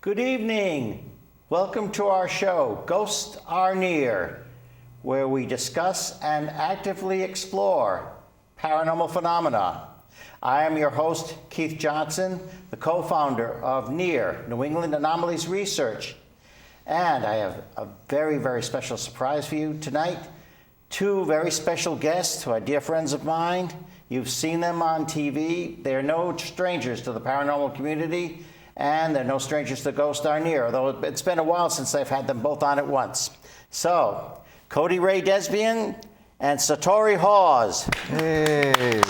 Good evening. Welcome to our show, Ghosts Are Near, where we discuss and actively explore paranormal phenomena. I am your host, Keith Johnson, the co-founder of N.E.A.R, New England Anomalies Research. And I have a very, very special surprise for you tonight. Two very special guests who are dear friends of mine. You've seen them on TV. They're no strangers to the paranormal community, and they're no strangers to Ghosts Are Near, although it's been a while since I've had them both on at once. So, Cody Ray DesBiens and Satori Hawes. Hey.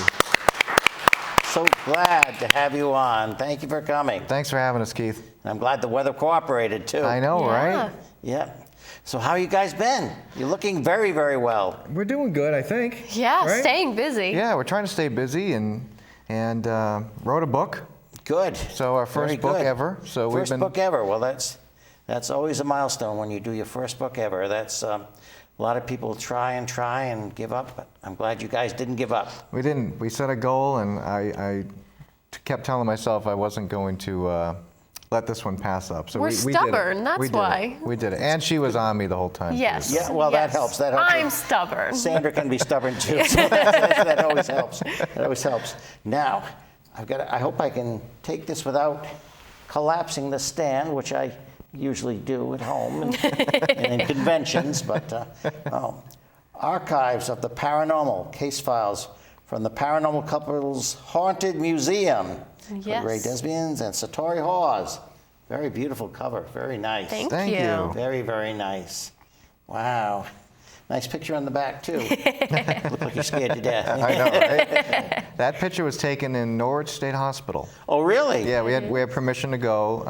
So glad to have you on. Thank you for coming. Thanks for having us, Keith. I'm glad the weather cooperated, too. I know, right? Yeah. So how you guys been? You're looking very, very well. We're doing good, I think. Yeah, right? Staying busy. Yeah, we're trying to stay busy and wrote a book. Good. So our first book ever. So first book ever. Well, that's always a milestone when you do your first book ever. That's a lot of people try and give up, but I'm glad you guys didn't give up. We didn't. We set a goal, and I kept telling myself I wasn't going to let this one pass up. So We're stubborn, that's why. We did it. And she was on me the whole time. Yes. Yeah, well, yes. that helps. That helps. I'm stubborn. Sandra can be stubborn, too, so that always helps. That always helps. Now, I hope I can take this without collapsing the stand, which I usually do at home and in conventions, but archives of the paranormal case files from the Paranormal Couple's Haunted Museum. Yes. Ray DesBiens and Satori Hawes. Very beautiful cover. Very nice. Thank you. Very, very nice. Wow. Nice picture on the back, too. Look like you're scared to death. I know, right? That picture was taken in Norwich State Hospital. Oh, really? Yeah, we had permission to go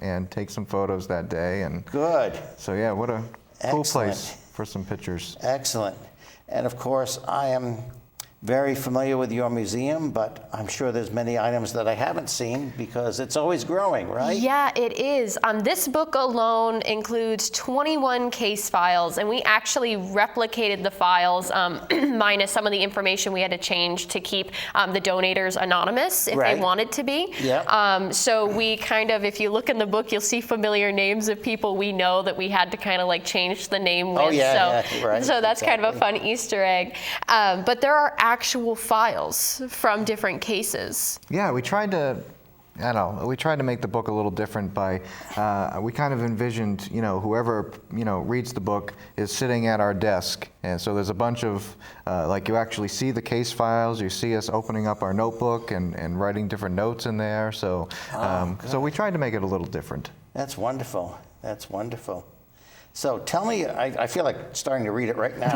and take some photos that day. And Good. so, yeah, what a cool Excellent. place for some pictures. Excellent. And of course, I am very familiar with your museum, but I'm sure there's many items that I haven't seen because it's always growing, right? Yeah, it is. This book alone includes 21 case files, and we actually replicated the files minus some of the information we had to change to keep the donators anonymous if they wanted to be. Yeah. So we kind of, if you look in the book, you'll see familiar names of people we know that we had to kind of like change the name with. Oh, yeah, right. So that's kind of a fun Easter egg. But there are actual files from different cases. Yeah, we tried to make the book a little different by, we kind of envisioned, whoever, reads the book is sitting at our desk. And so there's a bunch of, you actually see the case files, you see us opening up our notebook and writing different notes in there. So, so we tried to make it a little different. That's wonderful. That's wonderful. So tell me, I feel like starting to read it right now.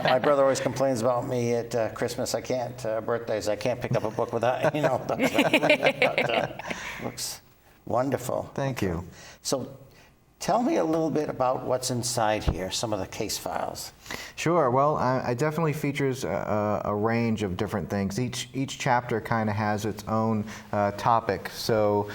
My brother always complains about me at Christmas. Birthdays, I can't pick up a book without, but, looks wonderful. Thank you. So tell me a little bit about what's inside here, some of the case files. Sure. Well, it definitely features a range of different things. Each chapter kind of has its own topic. So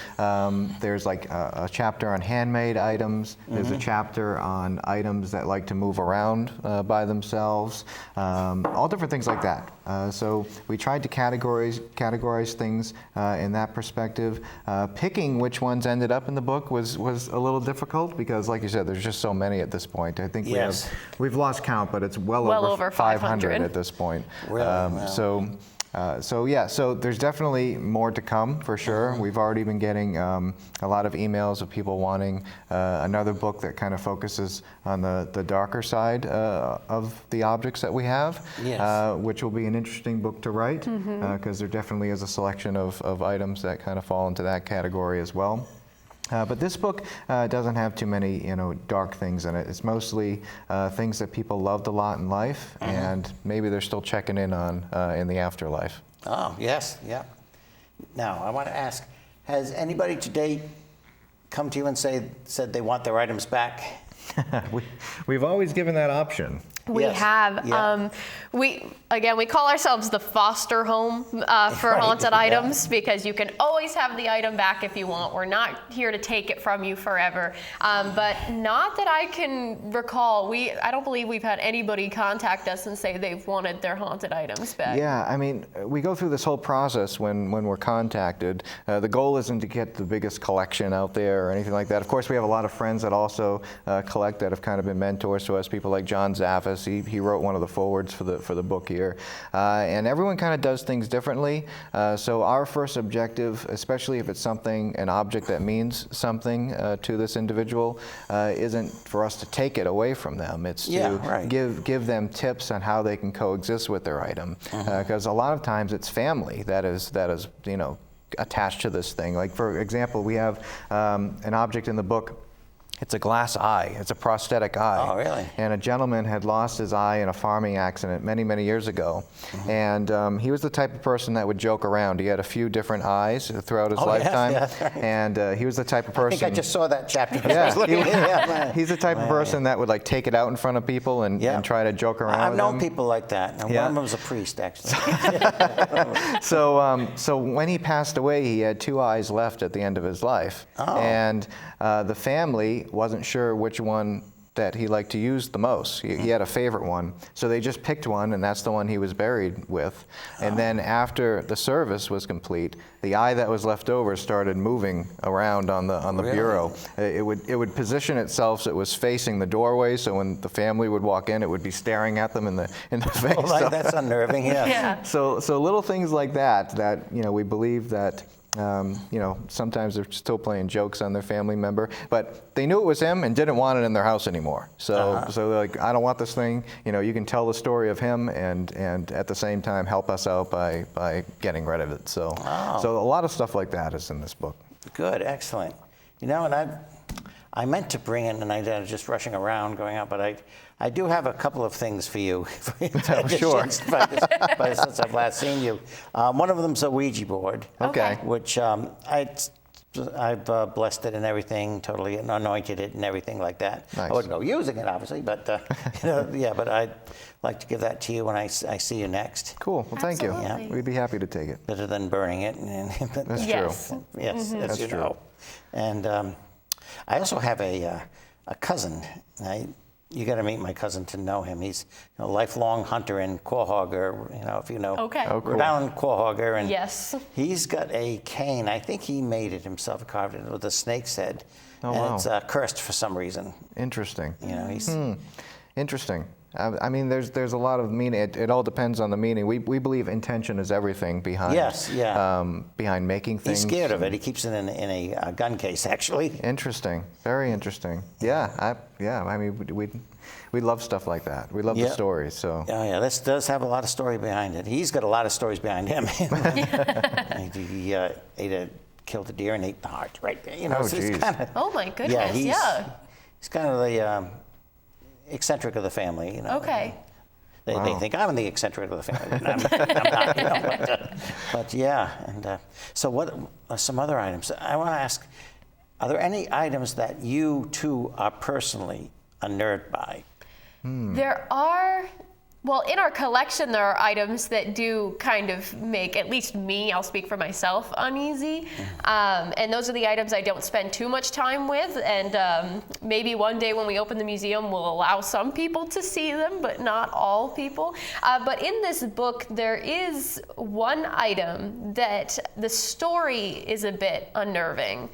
there's like a chapter on handmade items. There's a chapter on items that like to move around by themselves. All different things like that. So we tried to categorize things in that perspective. Picking which ones ended up in the book was a little difficult because, like you said, there's just so many at this point. I think we've lost count, but it's well over 500 at this point. Really? Wow. So there's definitely more to come for sure. We've already been getting a lot of emails of people wanting another book that kind of focuses on the darker side of the objects that we have, which will be an interesting book to write because there definitely is a selection of items that kind of fall into that category as well. But this book doesn't have too many, dark things in it. It's mostly things that people loved a lot in life, and maybe they're still checking in on in the afterlife. Oh, yes, yeah. Now, I want to ask, has anybody to date come to you and said they want their items back? We've always given that option. We Yes. have. Yeah. We call ourselves the foster home for haunted items, because you can always have the item back if you want. We're not here to take it from you forever. But not that I can recall. I don't believe we've had anybody contact us and say they've wanted their haunted items back. Yeah, I mean, we go through this whole process when we're contacted. The goal isn't to get the biggest collection out there or anything like that. Of course, we have a lot of friends that also collect that have kind of been mentors to us. People like John Zaffis, he wrote one of the forwards for the book here. And everyone kind of does things differently. So our first objective, especially if it's an object that means something to this individual, isn't for us to take it away from them. It's to give them tips on how they can coexist with their item. Because a lot of times it's family that is attached to this thing. Like, for example, we have an object in the book. It's a glass eye. It's a prosthetic eye. Oh, really? And a gentleman had lost his eye in a farming accident many, many years ago. And he was the type of person that would joke around. He had a few different eyes throughout his lifetime. Yes, right. And he was the type of person. I think I just saw that chapter. He's the type of person that would like take it out in front of people and try to joke around I've with known them. people like that. And one of them was a priest, actually. So when he passed away, he had 2 eyes left at the end of his life. Oh. And the family wasn't sure which one that he liked to use the most. He had a favorite one. So they just picked one, and that's the one he was buried with. And then after the service was complete, the eye that was left over started moving around on the Really? bureau. It would position itself so it was facing the doorway, so when the family would walk in, it would be staring at them in the face. Oh, that's unnerving, yes. Yeah. So little things like that we believe that sometimes they're still playing jokes on their family member, but they knew it was him and didn't want it in their house anymore. So they're like, I don't want this thing. You can tell the story of him and at the same time help us out by getting rid of it. So a lot of stuff like that is in this book. Good, excellent. And I meant to bring in, and I was just rushing around going out, but I do have a couple of things for you. Sure. But since I've last seen you. One of them's a Ouija board. Okay. Which I've blessed it and everything, totally anointed it and everything like that. Nice. I wouldn't go using it, obviously, but but I'd like to give that to you when I see you next. Cool. Well, thank you. Absolutely. We'd be happy to take it. Better than burning it. That's Yes. true. Yes, as That's you true. know. And I also have a cousin. You got to meet my cousin to know him. He's a lifelong hunter in Quahogger, if you know. Okay. Oh, cool. Rhode Island, Quahogger. And Yes. he's got a cane. I think he made it himself, carved it with a snake's head. Oh, and wow. it's cursed for some reason. Interesting. He's... Interesting. I mean, there's a lot of meaning. It all depends on the meaning. We believe intention is everything behind. Yes, yeah. Behind making things. He's scared of it. He keeps it in a gun case, actually. Interesting. Very interesting. Yeah. I mean, we love stuff like that. We love the stories. So. Oh, yeah. This does have a lot of story behind it. He's got a lot of stories behind him. He killed a deer and ate the heart right there. Oh, so it's geez. kinda, Oh my goodness. he's kind of the eccentric of the family. Okay. They think I'm the eccentric of the family. And I'm not. But yeah. And so what are some other items? I want to ask, are there any items that you too are personally unnerved by? There are, well, in our collection, there are items that do kind of make, at least me, I'll speak for myself, uneasy. And those are the items I don't spend too much time with. And maybe one day when we open the museum, we'll allow some people to see them, but not all people. But in this book, there is one item that the story is a bit unnerving.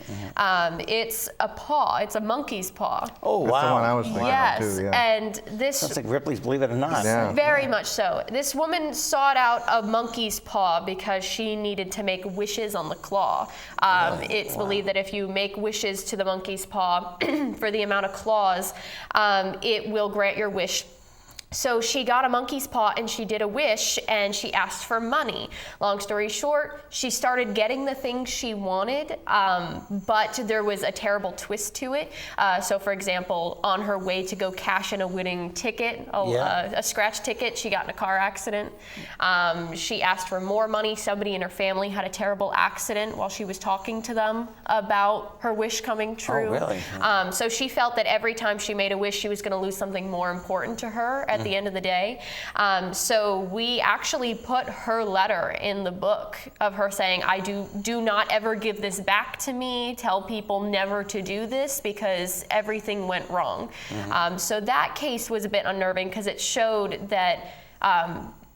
It's a paw. It's a monkey's paw. Oh, That's wow. the one I was thinking Yes, of too. Yeah. and this Sounds like Ripley's Believe It or Not. Yeah. very much so. This woman sought out a monkey's paw because she needed to make wishes on the claw. It's believed that if you make wishes to the monkey's paw for the amount of claws, it will grant your wish. So she got a monkey's paw and she did a wish and she asked for money. Long story short, she started getting the things she wanted, but there was a terrible twist to it. So for example, on her way to go cash in a winning ticket, a scratch ticket, she got in a car accident. She asked for more money. Somebody in her family had a terrible accident while she was talking to them about her wish coming true. Oh, really? So she felt that every time she made a wish, she was going to lose something more important to her. at the end of the day. So we actually put her letter in the book of her saying, I do not ever give this back to me, tell people never to do this because everything went wrong. So that case was a bit unnerving because it showed that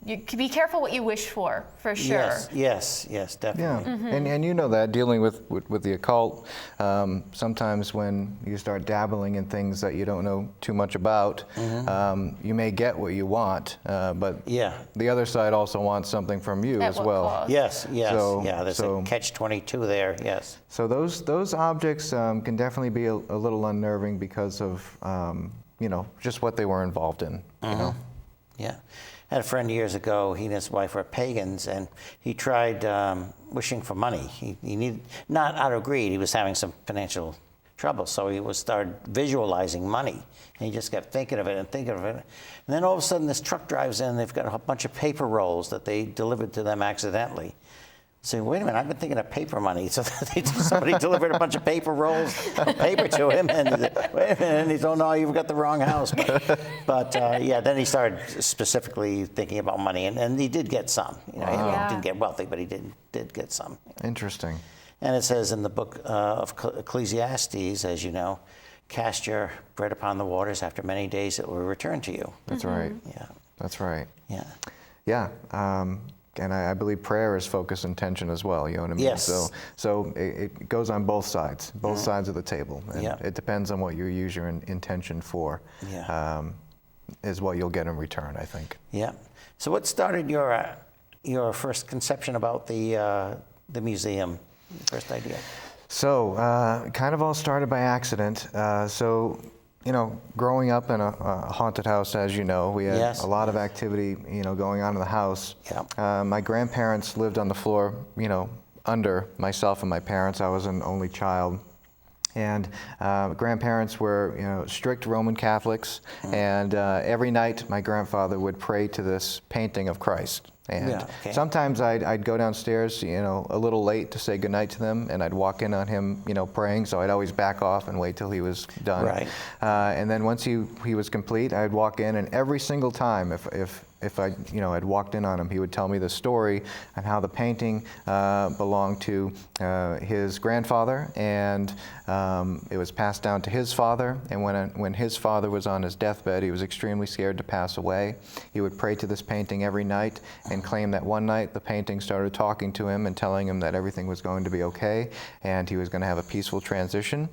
you can be careful what you wish for sure. Yes, definitely. Yeah, and you know that, dealing with the occult, sometimes when you start dabbling in things that you don't know too much about, you may get what you want, but the other side also wants something from you as well. Cost? Yes, there's a catch-22 there, yes. So those objects can definitely be a little unnerving because of, just what they were involved in, you know? Yeah. I had a friend years ago, he and his wife were pagans, and he tried wishing for money. He needed, not out of greed, he was having some financial trouble, so he started visualizing money. And he just kept thinking of it and thinking of it. And then all of a sudden this truck drives in, they've got a bunch of paper rolls that they delivered to them accidentally. So wait a minute, I've been thinking of paper money. So somebody delivered a bunch of paper rolls of paper to him, and wait a minute, and he's, oh no, you've got the wrong house. But then he started specifically thinking about money, and he did get some. He didn't get wealthy, but he did get some. Interesting. And it says in the book of Ecclesiastes, as you know, cast your bread upon the waters, after many days it will return to you. That's right. Yeah. That's right. Yeah. Yeah. And I believe prayer is focus and intention as well, you know what I mean? Yes. So it goes on both sides of the table. And it depends on what you use your intention for, is what you'll get in return, I think. Yeah. So what started your first conception about the museum, first idea? So kind of all started by accident. Growing up in a haunted house, as you know, we had a lot of activity, going on in the house. Yeah. My grandparents lived on the floor, under myself and my parents. I was an only child. And grandparents were, strict Roman Catholics. And every night my grandfather would pray to this painting of Christ. And sometimes I'd go downstairs, a little late to say goodnight to them, and I'd walk in on him, praying, so I'd always back off and wait till he was done. Right. And then once he was complete, I'd walk in, and every single time, if I, had walked in on him, he would tell me the story on how the painting belonged to his grandfather, and it was passed down to his father. And when his father was on his deathbed, he was extremely scared to pass away. He would pray to this painting every night and claim that one night the painting started talking to him and telling him that everything was going to be okay and he was going to have a peaceful transition.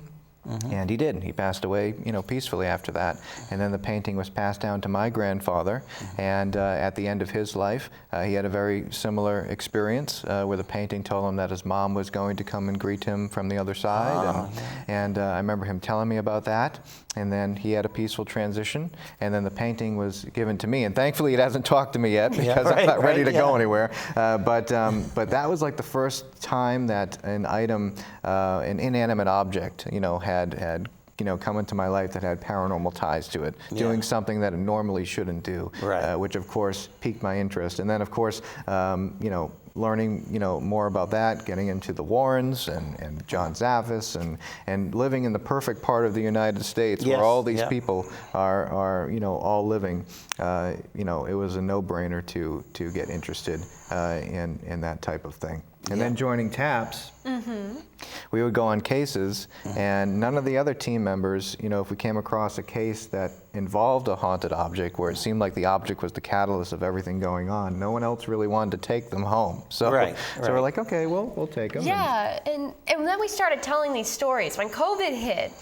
And he did. He passed away, peacefully after that. And then the painting was passed down to my grandfather. And at the end of his life, he had a very similar experience where the painting told him that his mom was going to come and greet him from the other side. And I remember him telling me about that. And then he had a peaceful transition. And then the painting was given to me. And thankfully, it hasn't talked to me yet because I'm not ready to go anywhere. But that was like the first time that an item, an inanimate object, had come into my life that had paranormal ties to it, doing something that it normally shouldn't do, which of course piqued my interest. And then of course, learning more about that, getting into the Warrens and John Zaffis, and living in the perfect part of the United States where all these people are all living. It was a no-brainer to get interested in that type of thing. And then joining TAPS, we would go on cases, and none of the other team members, if we came across a case that involved a haunted object where it seemed like the object was the catalyst of everything going on, no one else really wanted to take them home. So, so we're like, okay, well, we'll take them. Yeah, and then we started telling these stories. When COVID hit,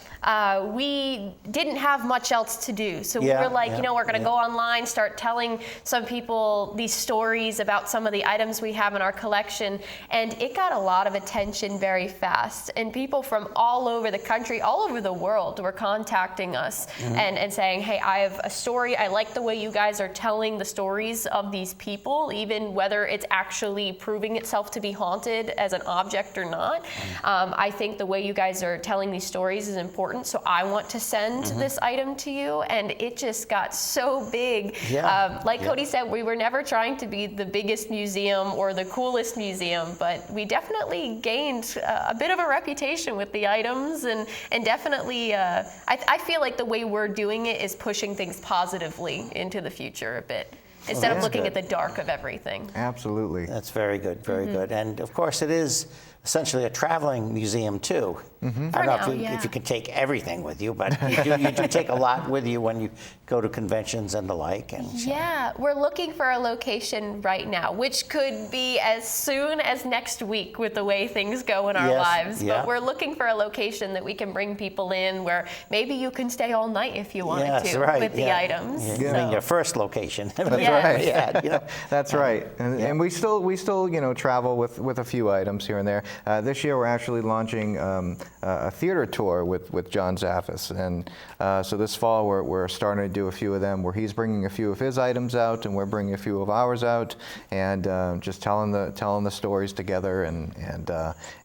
we didn't have much else to do. So we were like, we're going to go online, start telling some people these stories about some of the items we have in our collection. And it got a lot of attention very fast. And people from all over the country, all over the world were contacting us and saying, hey, I have a story. I like the way you guys are telling the stories of these people, even whether it's actually proving itself to be haunted as an object or not. I think the way you guys are telling these stories is important. So I want to send this item to you. And it just got so big. Like Cody said, we were never trying to be the biggest museum or the coolest museum, but we definitely gained a bit of a reputation with the items. And definitely, I feel like the way we're doing it is pushing things positively into the future a bit, instead of looking at the dark of everything. Absolutely. That's very good, very good. And of course, it is essentially a traveling museum too. I don't know if you can take everything with you, but you do take a lot with you when you go to conventions and the like. And so. Yeah, we're looking for a location right now, which could be as soon as next week with the way things go in our lives. Yeah. But we're looking for a location that we can bring people in where maybe you can stay all night if you wanted to with the items. I mean, your first location. That's right. Yeah, you know. That's right. And we still travel with a few items here and there. This year we're actually launching a theater tour with John Zaffis, and so this fall we're starting to do a few of them where he's bringing a few of his items out and we're bringing a few of ours out, and just telling the stories together and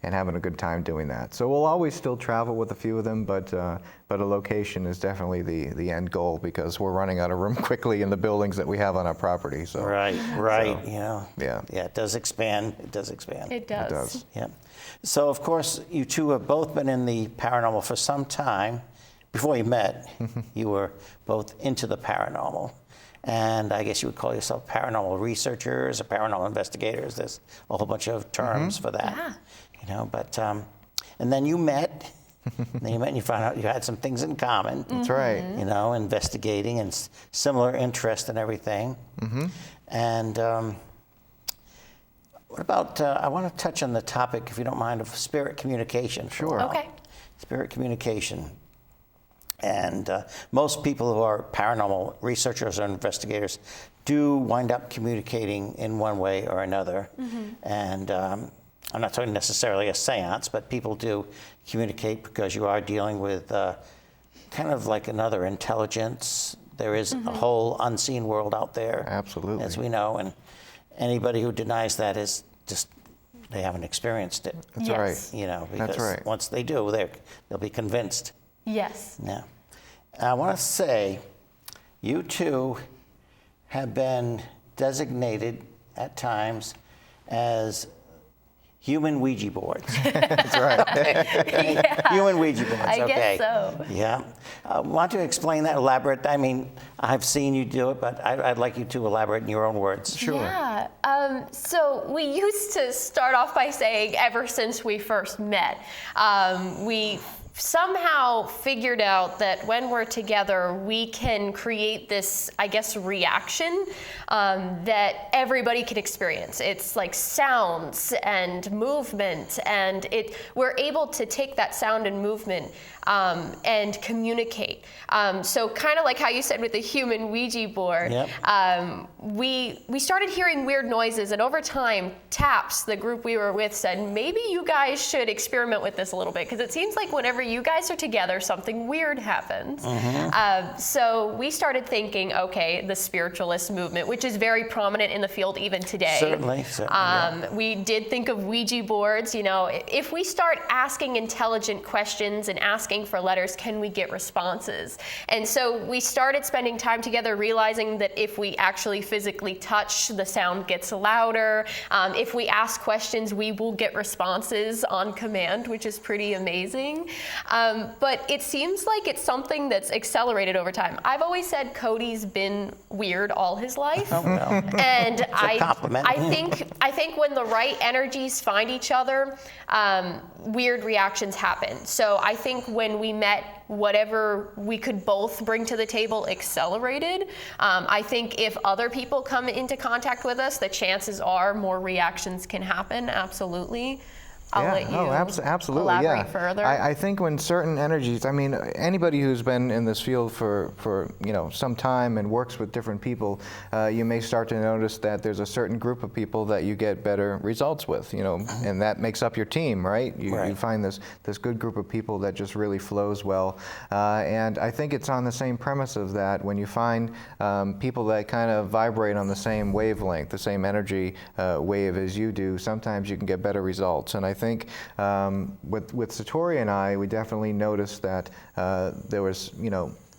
having a good time doing that. So we'll always still travel with a few of them, but a location is definitely the end goal, because we're running out of room quickly in the buildings that we have on our property. So Right. So, You know. Yeah. Yeah, it does expand. It does expand. It does. It does. Yeah. So, of course, you two have both been in the paranormal for some time. Before you met, you were both into the paranormal. And I guess you would call yourself paranormal researchers or paranormal investigators. There's a whole bunch of terms for that. Yeah. You know, but, and then you met. And you found out you had some things in common. That's right. You know, investigating and similar interest and everything. And what about, I want to touch on the topic, if you don't mind, of spirit communication. Sure. Okay. Spirit communication. And most people who are paranormal researchers or investigators do wind up communicating in one way or another. And I'm not talking necessarily a seance, but people do communicate because you are dealing with kind of like another intelligence. There is a whole unseen world out there. Absolutely. As we know, and anybody who denies that is just, they haven't experienced it. That's Yes. right. You know, because That's right. once they do, they'll be convinced. Yes. Yeah. I want to say, you two have been designated at times as human Ouija boards. That's right. Human Ouija boards, I okay. guess so. Yeah. Want to explain that, elaborate? I mean, I've seen you do it, but I'd like you to elaborate in your own words. Sure. Yeah. So we used to start off by saying, ever since we first met, we somehow figured out that when we're together, we can create this, I guess, reaction that everybody can experience. It's like sounds and movement, and we're able to take that sound and movement and communicate. So kind of like how you said with the human Ouija board, we started hearing weird noises, and over time, TAPS, the group we were with, said, maybe you guys should experiment with this a little bit, because it seems like whenever you guys are together, something weird happens. So we started thinking, okay, the spiritualist movement, which is very prominent in the field even today. Certainly. We did think of Ouija boards. You know, if we start asking intelligent questions and asking for letters, can we get responses? And so we started spending time together, realizing that if we actually physically touch, the sound gets louder. If we ask questions, we will get responses on command, which is pretty amazing. But it seems like it's something that's accelerated over time. I've always said Cody's been weird all his life. Oh, well. And compliment. I think when the right energies find each other, weird reactions happen. So I think when we met, whatever we could both bring to the table accelerated. I think if other people come into contact with us, the chances are more reactions can happen. Absolutely. I'll let you absolutely, elaborate further. I think when certain energies, I mean, anybody who's been in this field for some time and works with different people, you may start to notice that there's a certain group of people that you get better results with, and that makes up your team, right? You find this good group of people that just really flows well, and I think it's on the same premise of that. When you find people that kind of vibrate on the same wavelength, the same energy wave as you do, sometimes you can get better results. And I think with Satori and I, we definitely noticed that there was,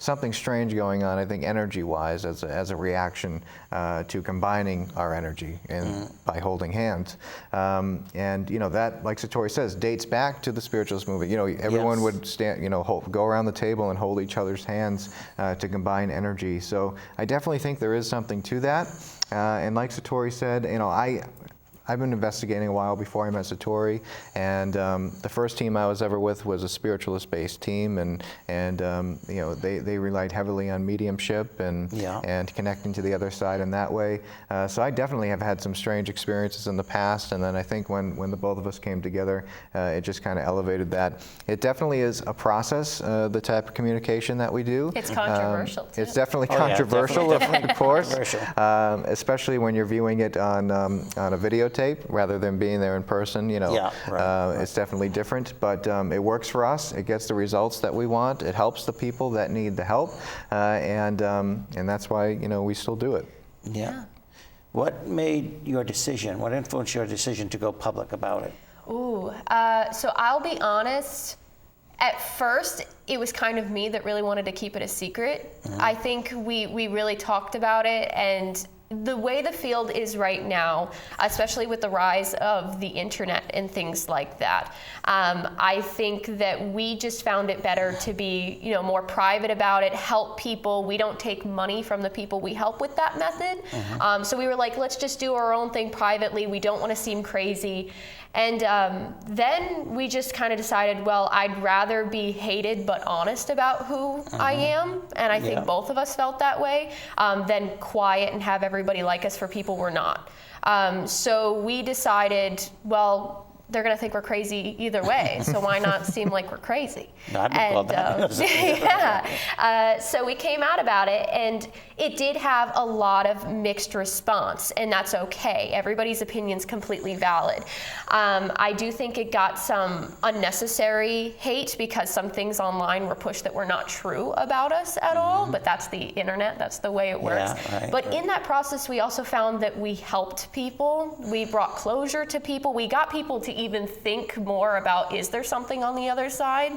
something strange going on, I think, energy-wise, as a reaction to combining our energy and by holding hands. And that, like Satori says, dates back to the spiritualist movement. Everyone would stand, go around the table and hold each other's hands to combine energy. So I definitely think there is something to that. And like Satori said, I've been investigating a while before I met Satori, and the first team I was ever with was a spiritualist-based team, and they relied heavily on mediumship and connecting to the other side in that way. So I definitely have had some strange experiences in the past, and then I think when the both of us came together, it just kind of elevated that. It definitely is a process, the type of communication that we do. It's controversial too. It's definitely controversial, of course, Controversial. especially when you're viewing it on a videotape rather than being there in person. It's definitely different, but it works for us. It gets the results that we want. It helps the people that need the help, and that's why we still do it. Yeah. What made your decision? What influenced your decision to go public about it? So I'll be honest. At first, it was kind of me that really wanted to keep it a secret. I think we really talked about it, and the way the field is right now, especially with the rise of the internet and things like that, I think that we just found it better to be, more private about it, help people. We don't take money from the people we help with that method. So we were like, let's just do our own thing privately. We don't want to seem crazy. And then we just kind of decided, well, I'd rather be hated but honest about who I am, and I think both of us felt that way, than quiet and have everybody like us for people we're not. So we decided, well, they're going to think we're crazy either way, so why not seem like we're crazy? So we came out about it, and it did have a lot of mixed response, and that's okay. Everybody's opinion's completely valid. I do think it got some unnecessary hate because some things online were pushed that were not true about us at all, but that's the internet, that's the way it works. But in that process, we also found that we helped people. We brought closure to people. We got people to even think more about, is there something on the other side?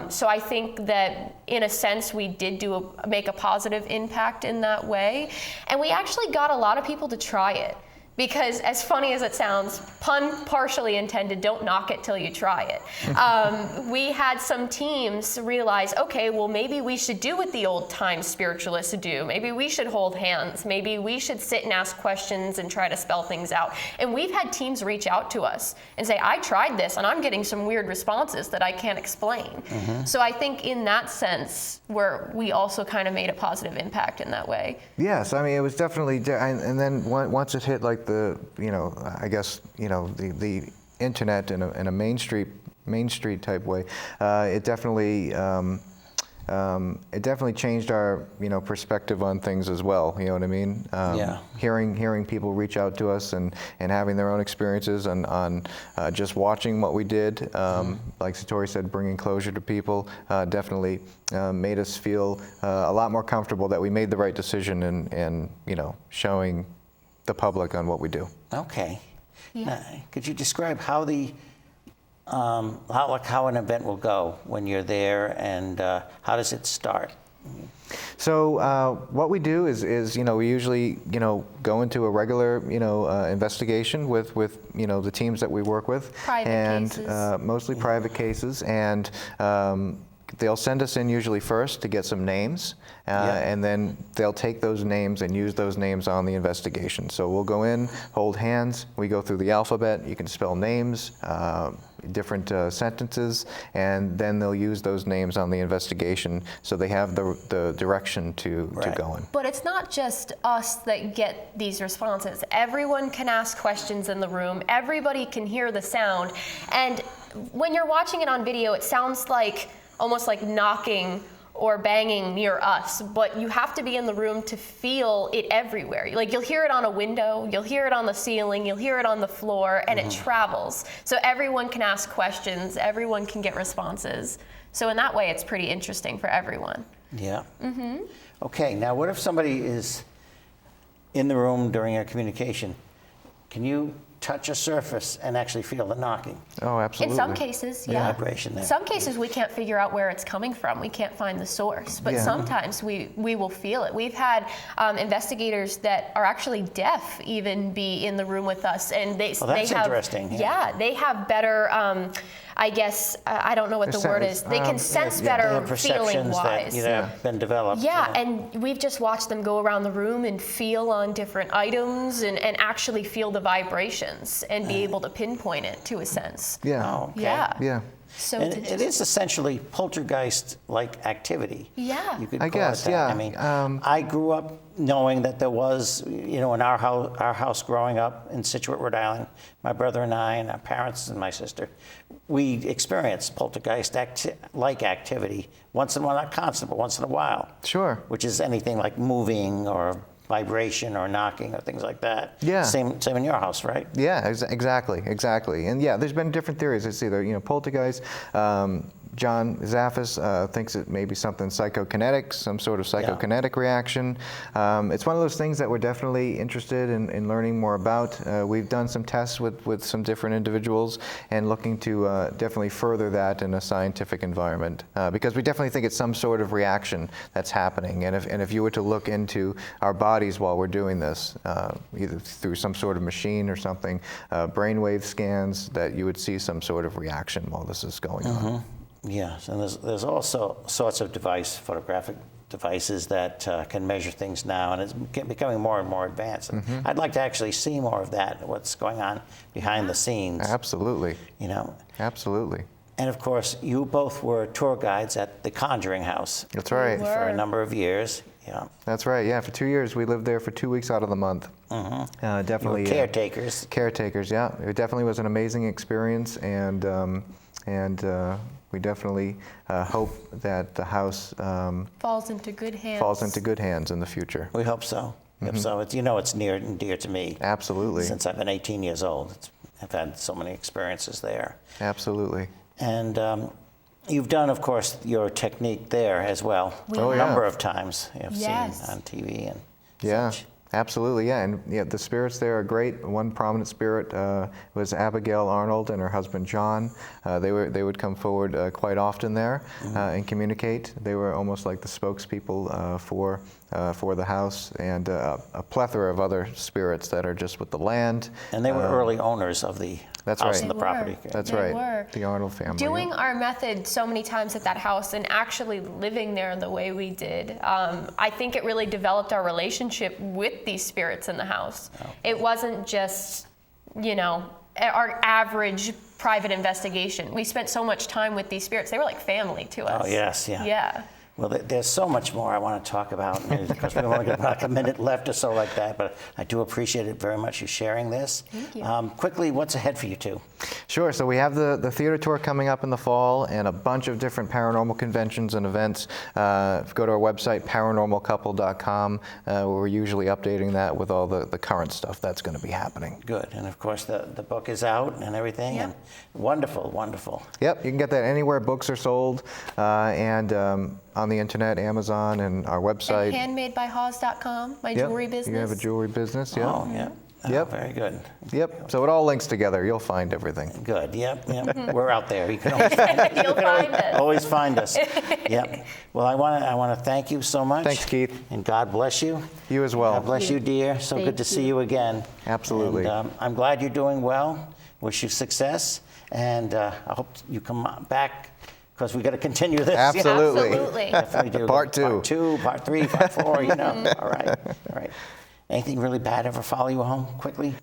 So I think that in a sense we did make a positive impact in that way, and we actually got a lot of people to try it. Because as funny as it sounds, pun partially intended, don't knock it till you try it. We had some teams realize, okay, well maybe we should do what the old time spiritualists do. Maybe we should hold hands. Maybe we should sit and ask questions and try to spell things out. And we've had teams reach out to us and say, I tried this and I'm getting some weird responses that I can't explain. So I think in that sense, where we also kind of made a positive impact in that way. Yes, I mean, it was definitely, and then once it hit like the internet in a Main Street type way, it definitely changed our perspective on things as well. You know what I mean? Hearing people reach out to us and having their own experiences on just watching what we did, like Satori said, bringing closure to people, definitely made us feel a lot more comfortable that we made the right decision and showing the public on what we do. Okay. Could you describe how how an event will go when you're there, and how does it start? So what we do is we usually go into a regular investigation with the teams that we work with, mostly private cases, and they'll send us in usually first to get some names, and then they'll take those names and use those names on the investigation. So we'll go in, hold hands, we go through the alphabet, you can spell names, different sentences, and then they'll use those names on the investigation so they have the direction to go in. But it's not just us that get these responses. Everyone can ask questions in the room, everybody can hear the sound, and when you're watching it on video, it sounds like almost like knocking or banging near us, but you have to be in the room to feel it everywhere. Like you'll hear it on a window, you'll hear it on the ceiling, you'll hear it on the floor, and it travels. So everyone can ask questions, everyone can get responses. So in that way, it's pretty interesting for everyone. Yeah. Okay, now what if somebody is in the room during a communication? Can you touch a surface and actually feel the knocking. Oh, absolutely. In some cases, yeah. Vibration there. Some cases we can't figure out where it's coming from. We can't find the source. But Yeah. sometimes we will feel it. We've had investigators that are actually deaf even be in the room with us, and they Well, that's they have interesting, yeah. yeah, they have better. I guess I don't know what the word is. They can sense better They have perceptions feeling-wise. that have been developed. Yeah, and we've just watched them go around the room and feel on different items and actually feel the vibrations and be able to pinpoint it to a sense. Yeah. Oh, okay. Yeah. Yeah. So And to it just- is essentially poltergeist-like activity. Yeah. You could I call guess, it that. yeah. I mean, I grew up knowing that there was, in our house growing up in Situate, Rhode Island, my brother and I and our parents and my sister, we experienced poltergeist-like activity once in a while, not constant, but once in a while. Sure. Which is anything like moving or vibration or knocking or things like that. Yeah. Same in your house, right? Yeah, exactly. And yeah, there's been different theories. It's either, poltergeist. John Zaffis thinks it may be something psychokinetic, some sort of psychokinetic reaction. It's one of those things that we're definitely interested in learning more about. We've done some tests with some different individuals and looking to definitely further that in a scientific environment because we definitely think it's some sort of reaction that's happening. And if you were to look into our bodies while we're doing this, either through some sort of machine or something, brainwave scans, that you would see some sort of reaction while this is going on. Yes, and there's also sorts of photographic devices that can measure things now, and it's becoming more and more advanced. And I'd like to actually see more of that, what's going on behind the scenes. Absolutely. Absolutely. And of course, you both were tour guides at the Conjuring House. That's right. We For a were. number of years. Yeah. That's right. Yeah, for 2 years we lived there for 2 weeks out of the month. Definitely. You were caretakers. Caretakers. Yeah, it definitely was an amazing experience, and we definitely hope that the house falls into good hands. falls into good hands in the future. We hope so. So it's near and dear to me. Absolutely. Since I've been 18 years old, I've had so many experiences there. Absolutely. And you've done, of course, your technique there as well. Oh, a yeah. number of times I've Yes. seen on TV and Yeah. such. Absolutely, yeah, and yeah, the spirits there are great. One prominent spirit was Abigail Arnold and her husband John. They would come forward quite often there and communicate. They were almost like the spokespeople for the house, and a plethora of other spirits that are just with the land. And they were early owners of the That's house right. and the They property. were. That's They right, were. the Arnold family. Doing our method so many times at that house and actually living there the way we did, I think it really developed our relationship with these spirits in the house. It wasn't just, our average private investigation. We spent so much time with these spirits. They were like family to us. Oh, yes, yeah. Yeah. Well, there's so much more I want to talk about, because we've only got about a minute left or so like that, but I do appreciate it very much, you sharing this. Thank you. Quickly, what's ahead for you two? Sure. So we have the theater tour coming up in the fall and a bunch of different paranormal conventions and events. Go to our website, paranormalcouple.com, where we're usually updating that with all the current stuff that's going to be happening. Good. And of course, the book is out and everything. Yeah. And wonderful, wonderful. Yep, you can get that anywhere books are sold, and on the internet, Amazon, and our website. And handmadebyhawes.com, my Yep, jewelry business. You have a jewelry business, yeah. Oh, yeah. Oh, Yep. very good. Yep, so it all links together. You'll find everything. Good. Yep. We're out there. You can always find us. You'll find us. Always find us. Yep. Well, I want to thank you so much. Thanks, Keith. And God bless you. You as well. God bless you, dear. So Thank good to see you. you again. Absolutely. And I'm glad you're doing well. Wish you success. And I hope you come back, because we got to continue this. Absolutely. Absolutely. Definitely do. Part two. Part 2, Part 3, Part 4, All right. All right. Anything really bad ever follow you home quickly?